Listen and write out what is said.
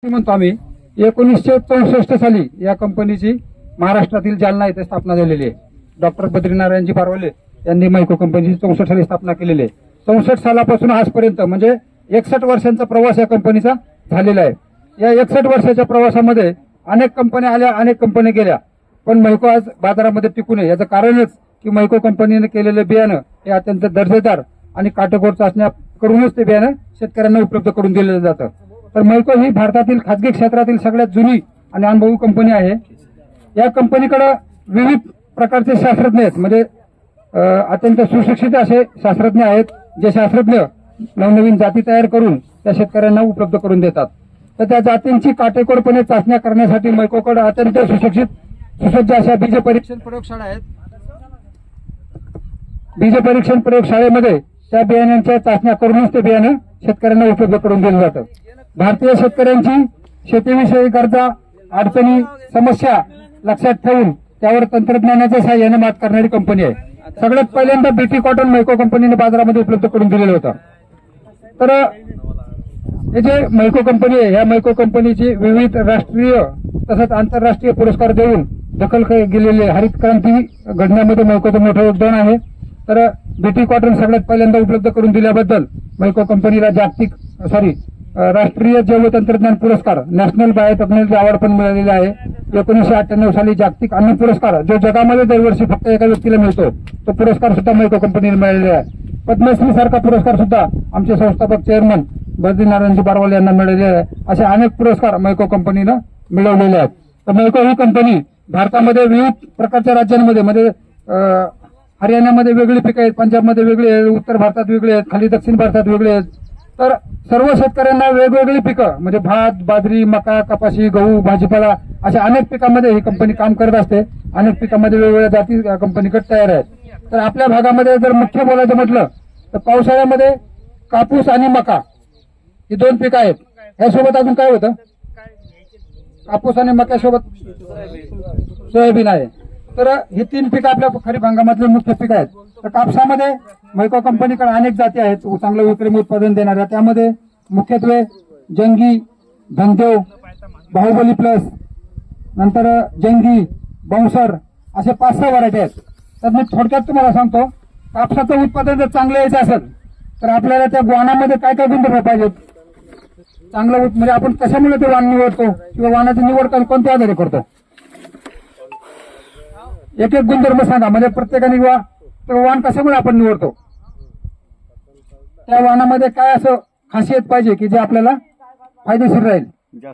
म्हणतो आम्ही 1964 साली या कंपनीची महाराष्ट्रातील जालना येथे स्थापना झालेली आहे. डॉक्टर बद्रीनारायणजी पारवले यांनी मैको कंपनीची 64 साली स्थापना केलेली आहे. 64 सालापासून आजपर्यंत म्हणजे 61 वर्षांचा प्रवास या कंपनीचा झालेला आहे. या 61 वर्षाच्या प्रवासामध्ये अनेक कंपन्या आल्या, अनेक कंपन्या गेल्या, पण मैको आज बाजारामध्ये टिकून आहे. याचं कारणच की मैको कंपनीने केलेलं बियाणं हे अत्यंत दर्जेदार आणि काटेकोर चाचण्या करूनच ते बियाणं शेतकऱ्यांना उपलब्ध करून दिलं जातं. तर मैको ही भारतातील खाजगी क्षेत्रातील सगळ्यात जुनी आणि अनुभवी कंपनी आहे. या कंपनीकडे विविध प्रकारचे शास्त्रज्ञ आहेत, म्हणजे अत्यंत सुशिक्षित असे शास्त्रज्ञ आहेत, जे शास्त्रज्ञ नवनवीन जाती तयार करून त्या शेतकऱ्यांना उपलब्ध करून देतात. तर त्या जातींची काटेकोरपणे चाचण्या करण्यासाठी मैकोकडे अत्यंत सुसज्ज अशा बीज परीक्षण प्रयोगशाळा आहेत. बीज परीक्षण प्रयोगशाळेमध्ये त्या बियाण्यांच्या चाचण्या करूनच ते बियाणं शेतकऱ्यांना उपलब्ध करून दिलं जातं. भारतीय शेतकऱ्यांची शेतीविषयी गरजा, अडचणी, समस्या लक्षात ठेवून त्यावर तंत्रज्ञानाच्या सहाय्याने मात करणारी कंपनी आहे. सगळ्यात पहिल्यांदा बीटी कॉटन मैको कंपनीने बाजारामध्ये उपलब्ध करून दिलेलं होतं. तर हे जे मैको कंपनी आहे, या मैको कंपनीची विविध राष्ट्रीय तसंच आंतरराष्ट्रीय पुरस्कार देऊन दखल गेलेले हरित क्रांती घडण्यामध्ये मैकोचं मोठं योगदान आहे. तर बीटी कॉटन सगळ्यात पहिल्यांदा उपलब्ध करून दिल्याबद्दल मैको कंपनीला राष्ट्रीय जैव तंत्रज्ञान पुरस्कार, नॅशनल बायोटेक्नॉलॉजी अवॉर्ड पण मिळालेला आहे. 1998 साली जागतिक अन्न पुरस्कार, जो जगामध्ये दरवर्षी फक्त एका व्यक्तीला मिळतो, तो पुरस्कार सुद्धा मैको कंपनीने मिळालेला आहे. पद्मश्री सारखा पुरस्कार सुद्धा आमचे संस्थापक चेअरमन बद्रीनारायणजी पारवले यांना मिळालेले आहे. असे अनेक पुरस्कार मैको कंपनीनं मिळवलेले आहेत. तर मैको ही कंपनी भारतामध्ये विविध प्रकारच्या राज्यांमध्ये, म्हणजे हरियाणामध्ये वेगळी पिकं आहेत, पंजाबमध्ये वेगळी आहेत, उत्तर भारतात वेगळी आहेत, खाली दक्षिण भारतात वेगळी आहेत. तर सर्व शेतकऱ्यांना वेगवेगळी पिकं, म्हणजे भात, बाजरी, मका, कपाशी, गहू, भाजीपाला अशा अनेक पिकांमध्ये ही कंपनी काम करत असते. अनेक पिकांमध्ये वेगवेगळ्या जाती कंपनीकडे तयार आहेत. तर आपल्या भागामध्ये जर मुख्य बोलायचं म्हटलं तर पावसाळ्यामध्ये कापूस आणि मका ही दोन पिकं आहेत. ह्यासोबत अजून काय होतं? कापूस आणि मक्यासोबत सोयाबीन आहे. तर ही तीन पिकं आपल्या खरीप हंगामातले मुख्य पिकं आहेत. तर कापसामध्ये मैको कंपनीकडे अनेक जाती आहेत चांगलं विक्रमी उत्पादन देणाऱ्या. त्यामध्ये मुख्यत्वे जंगी, धनदेव, बाहुबली प्लस, नंतर जंगी, बौसर असे 5-6 व्हरायटी आहेत. तर मी थोडक्यात तुम्हाला सांगतो, कापसाचं उत्पादन जर चांगलं यायचं असेल तर आपल्याला त्या वाणामध्ये काय काय गुणधर्म पाहिजेत. चांगलं म्हणजे आपण कशामुळे ते वाण निवडतो किंवा वाणाची निवड कोणत्या आधारे करतो, एक एक गुणधर्म सांगा. म्हणजे प्रत्येकाने वाण कशामुळे आपण निवडतो, त्या वाणामध्ये काय असं खासियत पाहिजे की जे आपल्याला फायदेशीर राहील.